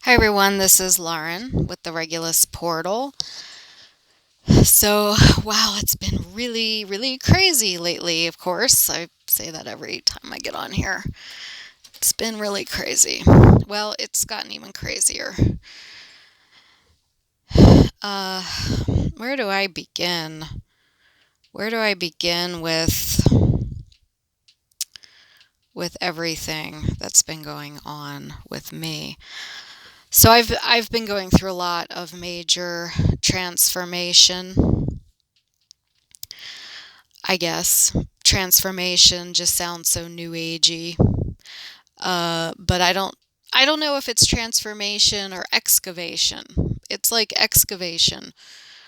Hi everyone, this is Lauren with the Regulus Portal. So, wow, it's been really, really crazy lately, of course. I say that every time I get on here. It's been really crazy. Well, it's gotten even crazier. Uh, where do I begin? Where do I begin with everything that's been going on with me? So I've been going through a lot of major transformation, I guess. Transformation just sounds so new agey. But I don't know if it's transformation or excavation. It's like excavation,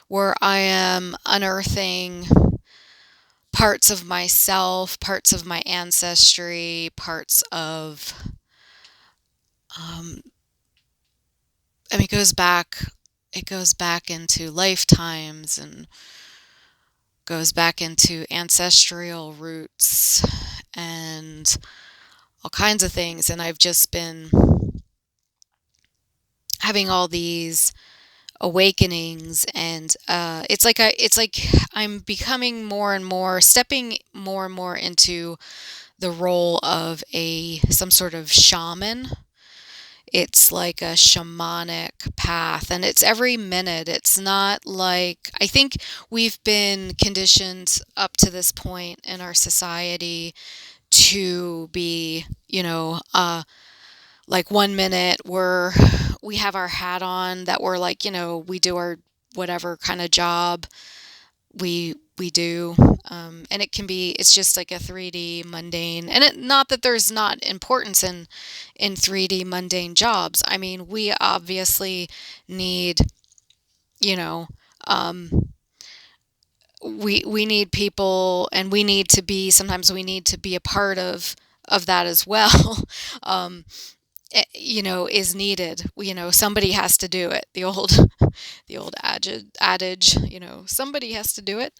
where I am unearthing parts of myself, parts of my ancestry, parts of um, I mean it goes back into lifetimes and goes back into ancestral roots and all kinds of things. And I've just been having all these awakenings, and it's like I'm becoming more and more, stepping more and more into the role of a some sort of shaman. It's like a shamanic path, and it's every minute. It's not like, I think we've been conditioned up to this point in our society to be, like 1 minute we have our hat on, that we're like, we do our whatever kind of job we do, and it's just like a 3D mundane, and not that there's not importance in 3D mundane jobs. I mean, we obviously need, you know um, we need people, and sometimes we need to be a part of that as well. um, is needed. Somebody has to do it. The old adage, somebody has to do it.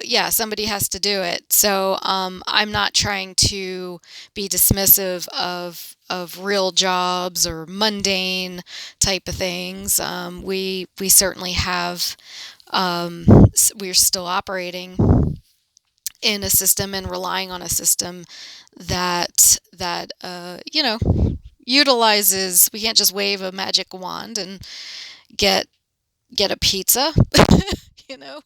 Yeah, somebody has to do it. So I'm not trying to be dismissive of real jobs or mundane type of things. We certainly have. We're still operating in a system and relying on a system that utilizes. We can't just wave a magic wand and get get a pizza, you know,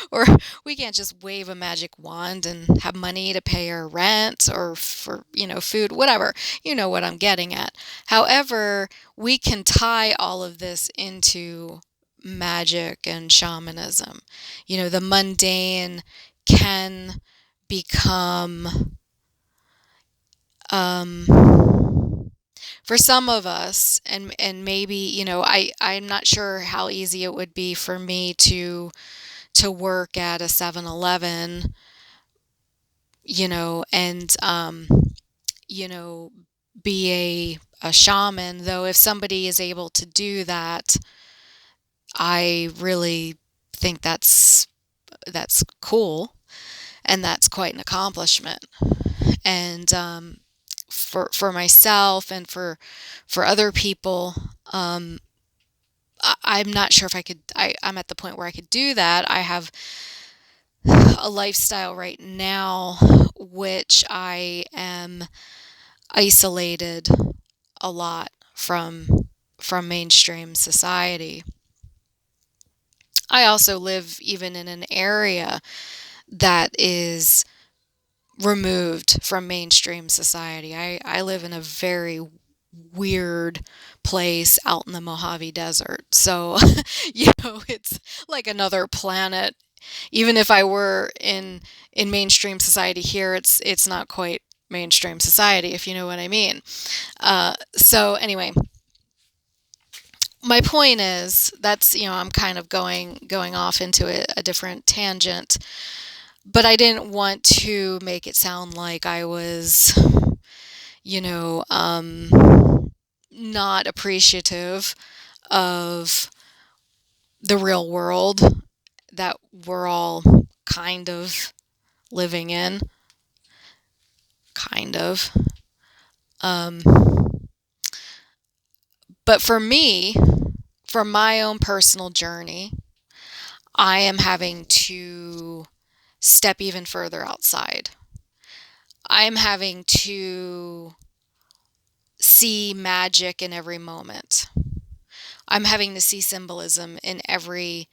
or we can't just wave a magic wand and have money to pay our rent or for, food, whatever. You know what I'm getting at. However, we can tie all of this into magic and shamanism. The mundane can become, for some of us, and maybe, I'm not sure how easy it would be for me to work at a 7-Eleven, and you know be a shaman. Though if somebody is able to do that, I really think that's cool, and that's quite an accomplishment. And for myself and for other people, I'm not sure if I could. I'm at the point where I could do that. I have a lifestyle right now which I am isolated a lot from mainstream society. I also live even in an area that is removed from mainstream society. I live in a very weird place out in the Mojave Desert. So, it's like another planet. Even if I were in mainstream society here, it's not quite mainstream society, if you know what I mean. So anyway, my point is, that's, I'm kind of going off into a different tangent, but I didn't want to make it sound like I was, you know, um, not appreciative of the real world that we're all kind of living in, kind of. Um, But for me, for my own personal journey, I am having to step even further outside. I'm having to see magic in every moment. I'm having to see symbolism in every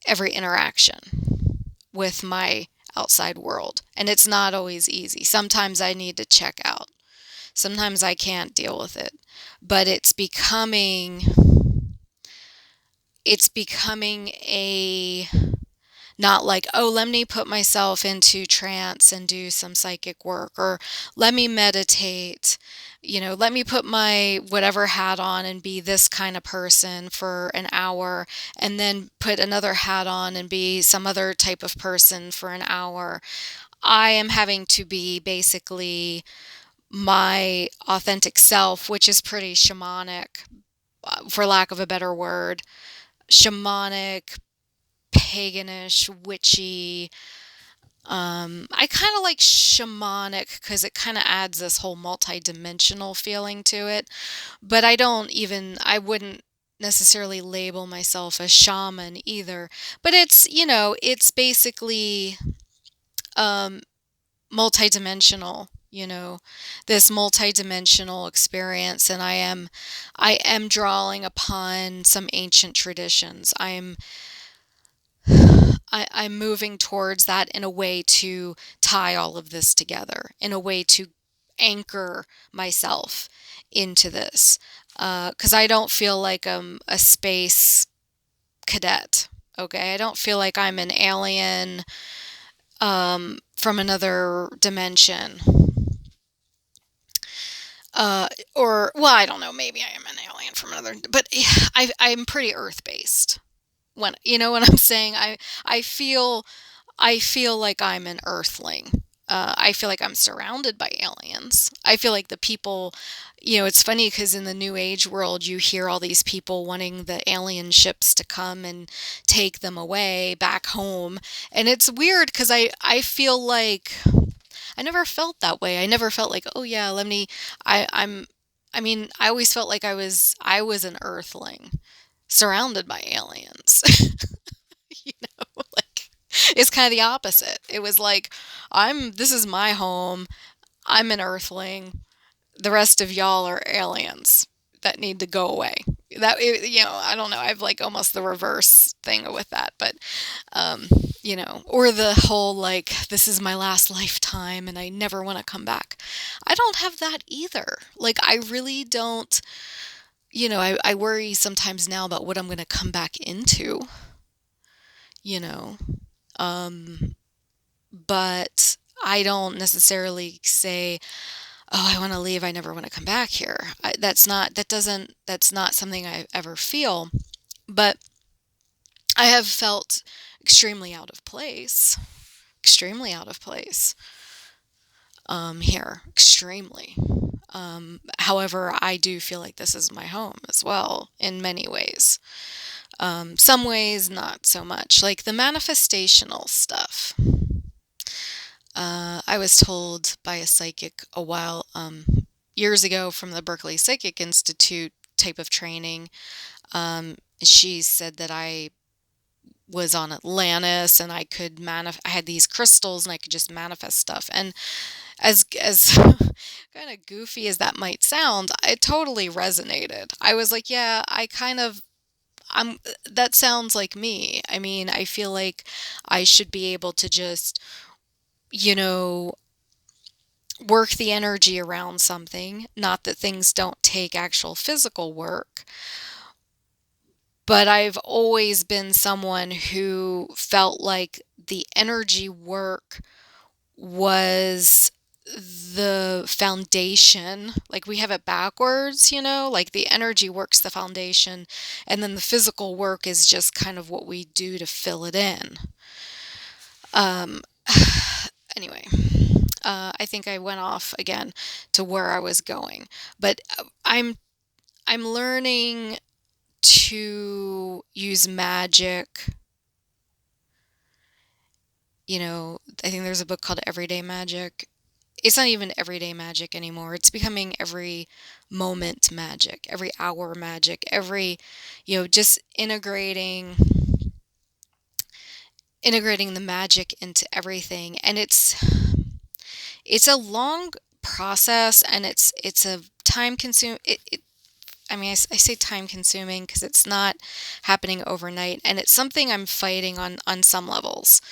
interaction with my outside world. And it's not always easy. Sometimes I need to check out. Sometimes I can't deal with it. But it's becoming a not like, oh, let me put myself into trance and do some psychic work, or let me meditate, let me put my whatever hat on and be this kind of person for an hour, and then put another hat on and be some other type of person for an hour. I am having to be basically my authentic self, which is pretty shamanic, for lack of a better word, shamanic, paganish, witchy. I kind of like shamanic because it kind of adds this whole multi-dimensional feeling to it. But I wouldn't necessarily label myself a shaman either. But it's basically um, multi-dimensional, this multi-dimensional experience. And I am drawing upon some ancient traditions. I'm moving towards that in a way to tie all of this together, in a way to anchor myself into this. Because I don't feel like I'm a space cadet. Okay, I don't feel like I'm an alien from another dimension. Or, well, I don't know. Maybe I am an alien from another, but I'm pretty Earth based. When you know what I'm saying, I feel I feel like I'm an earthling. I feel like I'm surrounded by aliens. I feel like the people, it's funny because in the New Age world, you hear all these people wanting the alien ships to come and take them away back home. And it's weird because I feel like I never felt that way. I never felt like, oh yeah, I'm, I mean, I always felt like I was an earthling surrounded by aliens. Like it's kind of the opposite. It was like, this is my home. I'm an earthling. The rest of y'all are aliens that need to go away. I don't know. I've like almost the reverse thing with that, but, or the whole like, this is my last lifetime and I never want to come back. I don't have that either. Like, I really don't, I worry sometimes now about what I'm going to come back into, you know. Um, but I don't necessarily say, "Oh, I want to leave. I never want to come back here." That's not something I ever feel. But I have felt extremely out of place, extremely out of place here, extremely. However, I do feel like this is my home as well in many ways. Some ways, not so much. Like the manifestational stuff. I was told by a psychic a while, years ago from the Berkeley Psychic Institute type of training. She said that I was on Atlantis and I could I had these crystals and I could just manifest stuff. And as kind of goofy as that might sound, it totally resonated. I was like, yeah, that sounds like me. I mean, I feel like I should be able to just, you know, work the energy around something. Not that things don't take actual physical work, but I've always been someone who felt like the energy work was the foundation. Like we have it backwards, like the energy work's the foundation, and then the physical work is just kind of what we do to fill it in. Um, anyway, I think I went off again to where I was going, but I'm learning to use magic. I think there's a book called Everyday Magic. it's not even everyday magic anymore. It's becoming every moment magic, every hour magic, every, just integrating the magic into everything. And it's a long process, and it's a time consume I mean, I say time consuming because it's not happening overnight, and it's something I'm fighting on some levels.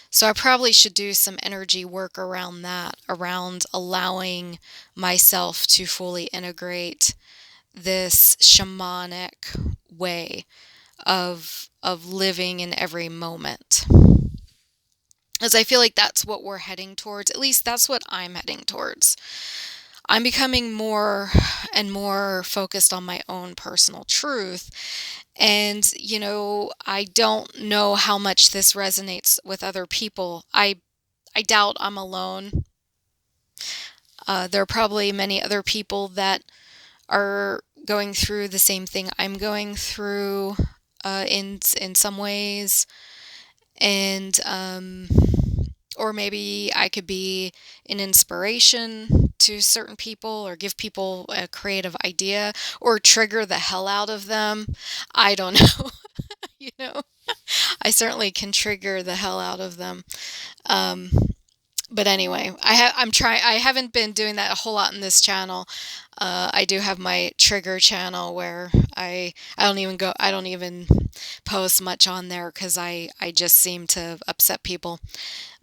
So I probably should do some energy work around that, around allowing myself to fully integrate this shamanic way of living in every moment. As I feel like that's what we're heading towards. At least that's what I'm heading towards. I'm becoming more and more focused on my own personal truth. And, I don't know how much this resonates with other people. I doubt I'm alone. There are probably many other people that are going through the same thing I'm going through, in some ways. And, or maybe I could be an inspiration to certain people, or give people a creative idea, or trigger the hell out of them. I don't know. you know, I certainly can trigger the hell out of them. Um, but anyway, I'm trying. I haven't been doing that a whole lot in this channel. I do have my trigger channel where I don't even post much on there because I just seem to upset people.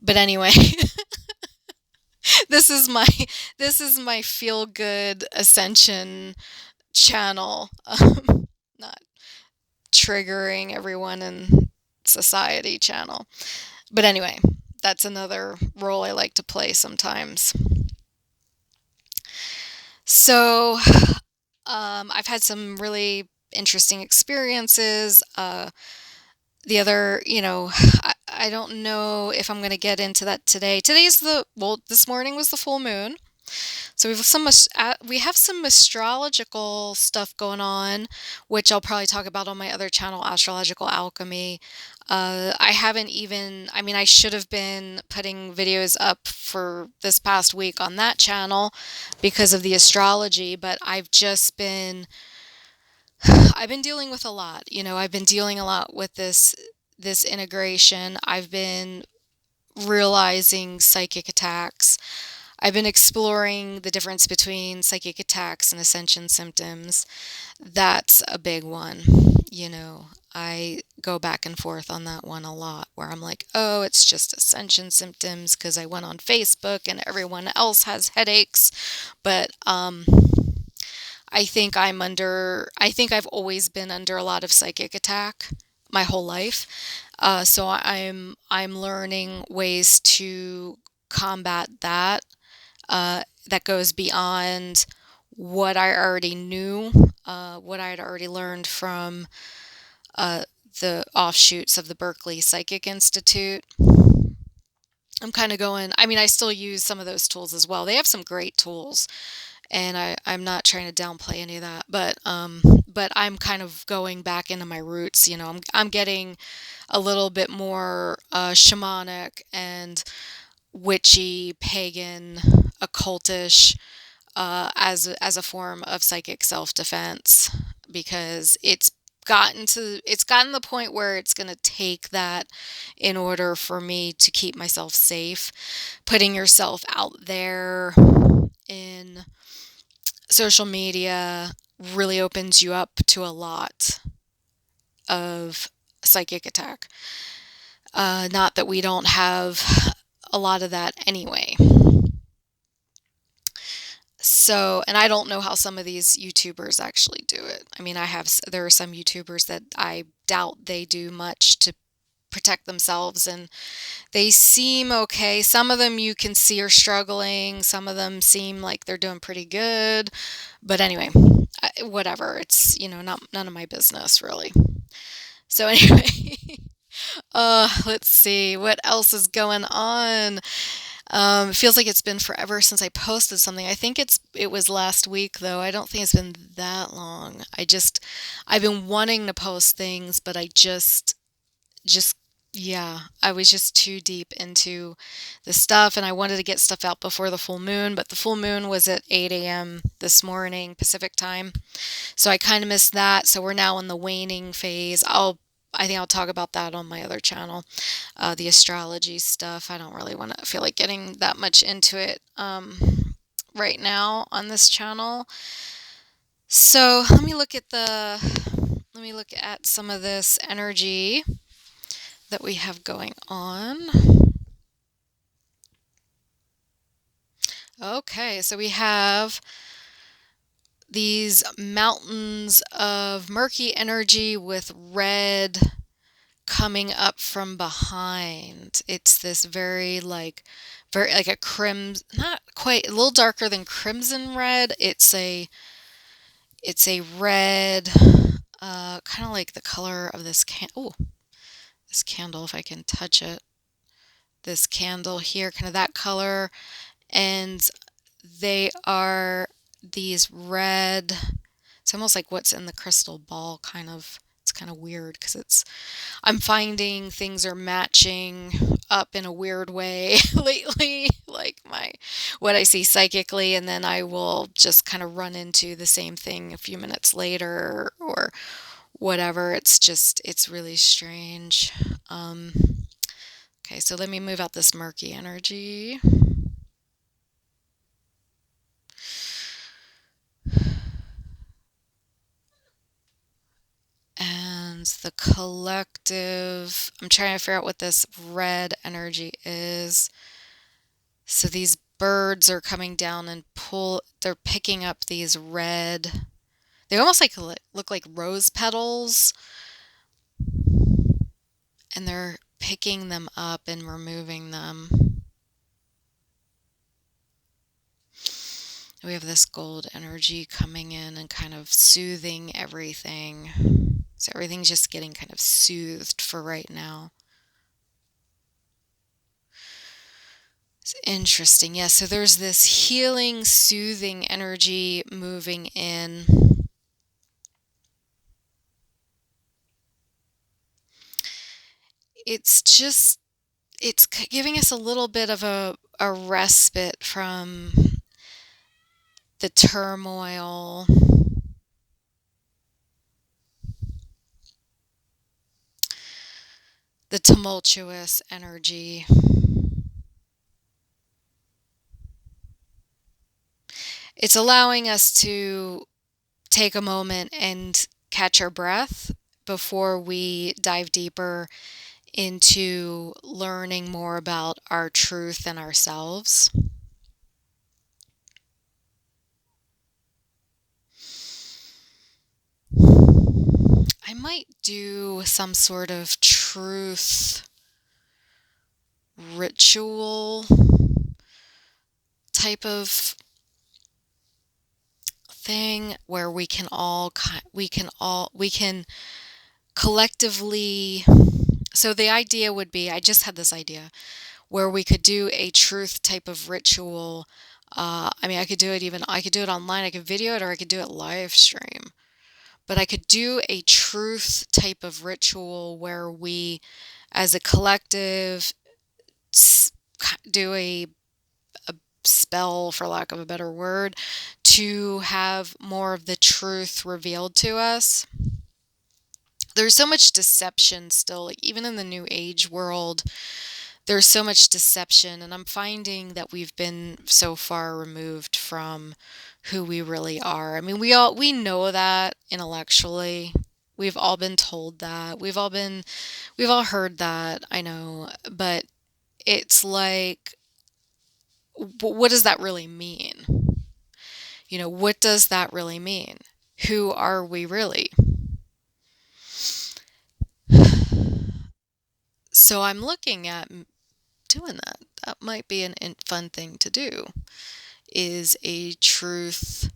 But anyway, this is my this is my feel good Ascension channel, not triggering everyone in society channel. But anyway, that's another role I like to play sometimes. So, I've had some really interesting experiences. The other, I don't know if I'm going to get into that today. This morning was the full moon. So we have some astrological stuff going on, which I'll probably talk about on my other channel, Astrological Alchemy. I haven't even, I mean, I should have been putting videos up for this past week on that channel because of the astrology, but I've been dealing with a lot. I've been dealing a lot with this integration. I've been realizing psychic attacks. I've been exploring the difference between psychic attacks and ascension symptoms. That's a big one. I go back and forth on that one a lot, where I'm like, oh, it's just ascension symptoms because I went on Facebook and everyone else has headaches. But I think I've always been under a lot of psychic attack my whole life. So I'm learning ways to combat that. That goes beyond what I already knew, what I had already learned from the offshoots of the Berkeley Psychic Institute. I'm kind of I still use some of those tools as well. They have some great tools, and I'm not trying to downplay any of that, but I'm kind of going back into my roots. I'm getting a little bit more shamanic and witchy, pagan, occultish, as a form of psychic self-defense, because it's gotten the point where it's going to take that in order for me to keep myself safe. Putting yourself out there in social media really opens you up to a lot of psychic attack. Not that we don't have a lot of that anyway. So, and I don't know how some of these YouTubers actually do it. I mean, there are some YouTubers that I doubt they do much to protect themselves, and they seem okay. Some of them you can see are struggling. Some of them seem like they're doing pretty good. But anyway, whatever. It's, none of my business really. So anyway, let's see what else is going on. It feels like it's been forever since I posted something. I think it was last week though. I don't think it's been that long. I've been wanting to post things, but I just Yeah, I was just too deep into the stuff and I wanted to get stuff out before the full moon, but the full moon was at 8 a.m. this morning Pacific time. So I kind of missed that. So we're now in the waning phase. I think I'll talk about that on my other channel, the astrology stuff. I don't really want to feel like getting that much into it right now on this channel. So let me look at some of this energy that we have going on. Okay, so we have these mountains of murky energy with red coming up from behind. It's this very like a crimson, not quite, a little darker than crimson red. It's a red, kind of like the color of this candle, if I can touch it. This candle here, kind of that color. And they are these red, it's almost like what's in the crystal ball kind of. It's kind of weird because I'm finding things are matching up in a weird way lately, like what I see psychically, and then I will just kind of run into the same thing a few minutes later or whatever. It's really strange. Um, okay, so let me move out this murky energy. And the collective, I'm trying to figure out what this red energy is. So these birds are coming down and they're picking up these red, they almost look like rose petals, and they're picking them up and removing them. We have this gold energy coming in and kind of soothing everything. So everything's just getting kind of soothed for right now. It's interesting. Yeah, so there's this healing, soothing energy moving in. It's just, it's giving us a little bit of a respite from the turmoil, the tumultuous energy. It's allowing us to take a moment and catch our breath before we dive deeper into learning more about our truth and ourselves. I might do some sort of truth ritual type of thing where we can collectively, so the idea would be, I just had this idea where we could do a truth type of ritual. I mean, I could do it online, I could video it, or I could do it live stream. But I could do a truth type of ritual where we, as a collective, do a spell, for lack of a better word, to have more of the truth revealed to us. There's so much deception still, like even in the new age world, there's so much deception, and I'm finding that we've been so far removed from who we really are. I mean, we know that intellectually. We've all been told that. We've all heard that, I know, but it's like, what does that really mean? You know, what does that really mean? Who are we really? So I'm looking at doing that. That might be a fun thing to do, is a truth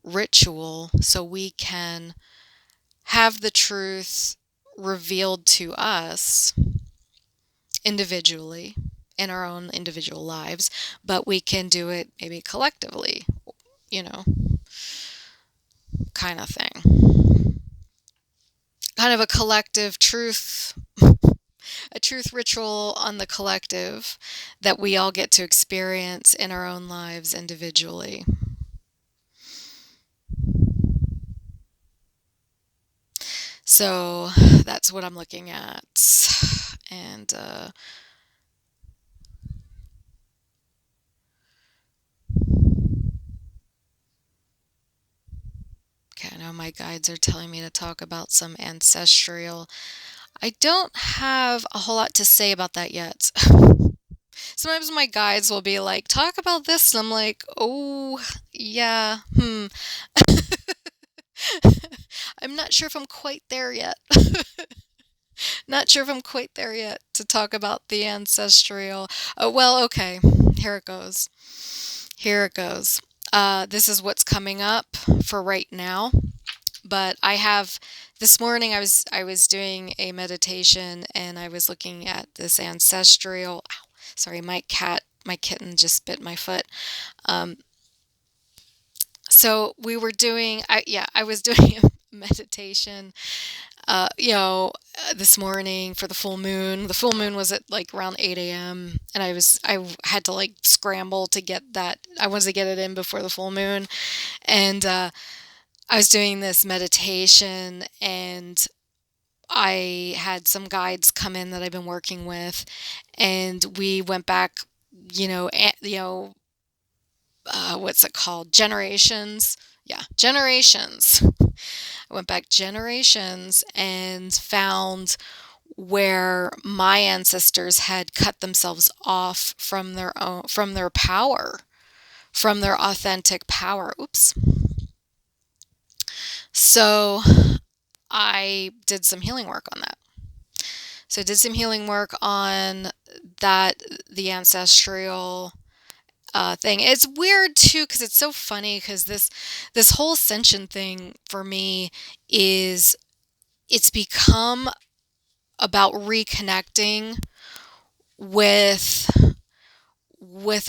ritual so we can have the truth revealed to us individually in our own individual lives, but we can do it maybe collectively, you know, kind of thing. Kind of a collective truth a truth ritual on the collective that we all get to experience in our own lives individually. So that's what I'm looking at. And okay, I know my guides are telling me to talk about some ancestral. I don't have a whole lot to say about that yet. Sometimes my guides will be like, talk about this, and I'm like, oh, yeah, I'm not sure if I'm quite there yet. Not sure if I'm quite there yet to talk about the ancestral. Oh, well, okay, here it goes. Here it goes. This is what's coming up for right now. But I have this morning I was doing a meditation and I was looking at this ancestral. Ow, sorry, my kitten just bit my foot. Um, so we were doing I was doing a meditation this morning for the full moon. The full moon was at like around 8 a.m. and I had to like scramble to get that. I wanted to get it in before the full moon. And I was doing this meditation and I had some guides come in that I've been working with, and we went back, what's it called? Generations. Yeah, generations. I went back generations and found where my ancestors had cut themselves off from their power, from their authentic power. Oops. So I did some healing work on that. So I did some healing work on that, the ancestral thing. It's weird too because it's so funny because this whole ascension thing for me is it's become about reconnecting with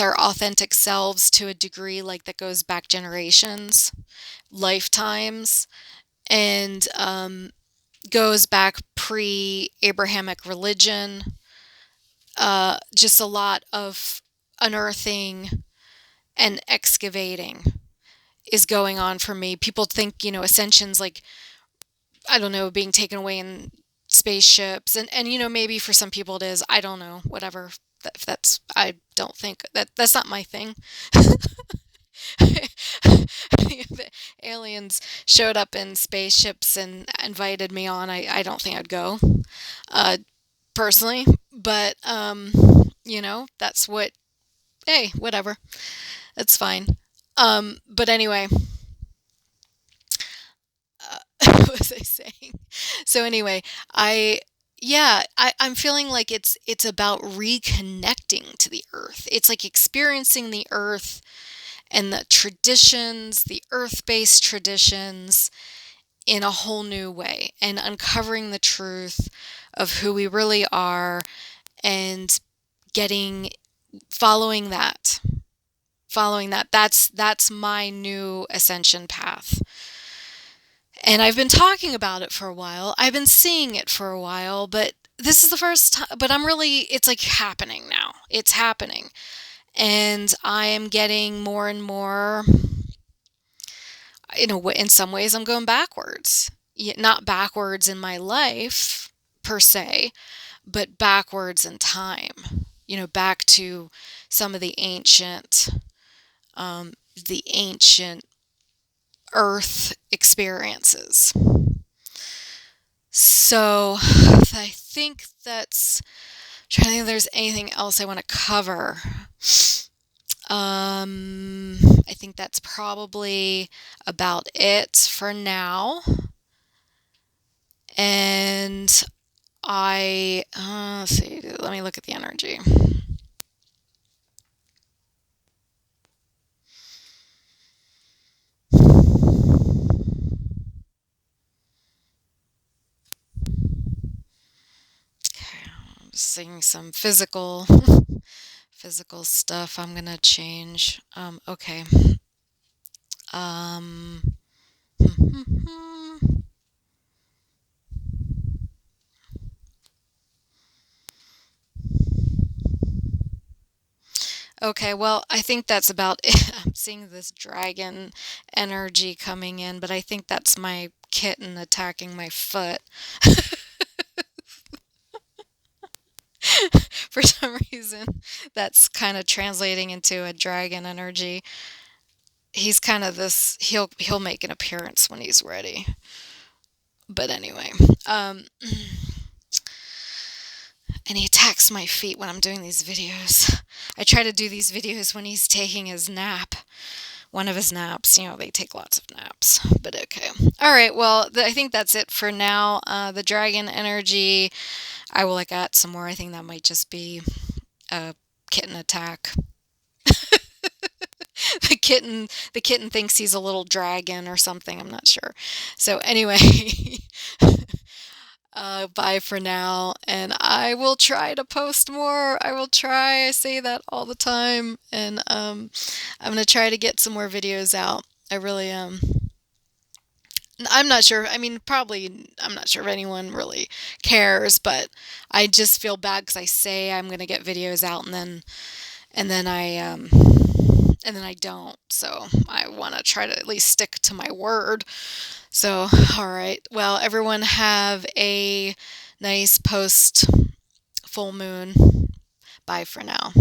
our authentic selves to a degree like that goes back generations, lifetimes, and goes back pre-Abrahamic religion. Just a lot of unearthing and excavating is going on for me. People think, ascension's like, I don't know, being taken away in spaceships. And maybe for some people it is. I don't know, whatever. I don't think that's not my thing. The aliens showed up in spaceships and invited me on. I don't think I'd go, uh, personally. But, that's hey, whatever. That's fine. But anyway, what was I saying? So anyway, I'm feeling like it's about reconnecting to the earth. It's like experiencing the earth and the traditions, the earth-based traditions in a whole new way and uncovering the truth of who we really are and getting following that. That's my new ascension path. And I've been talking about it for a while. I've been seeing it for a while, but this is the first time, but it's like happening now. It's happening. And I am getting more and more, in some ways I'm going backwards. Not backwards in my life per se, but backwards in time. Back to some of the ancient earth experiences. So I think that's, I'm trying to think if there's anything else I want to cover. I think that's probably about it for now. And let's see, let me look at the energy. Okay, I'm just seeing some physical stuff I'm gonna change. Okay. Um, Okay, well, I think that's about it. I'm seeing this dragon energy coming in, but I think that's my kitten attacking my foot. For some reason, that's kind of translating into a dragon energy. He's kind of this, he'll make an appearance when he's ready. But anyway, um, and he attacks my feet when I'm doing these videos. I try to do these videos when he's taking his nap. One of his naps. You know, they take lots of naps. But okay. All right. Well, I think that's it for now. The dragon energy, I will look at some more. I think that might just be a kitten attack. The kitten thinks he's a little dragon or something. I'm not sure. So anyway, bye for now, and I will try to post more. I will try. I say that all the time, and I'm gonna try to get some more videos out. I really am. I'm not sure. I mean, probably I'm not sure if anyone really cares, but I just feel bad because I say I'm gonna get videos out, and then I don't. So I want to try to at least stick to my word. So, all right. Well, everyone have a nice post full moon. Bye for now.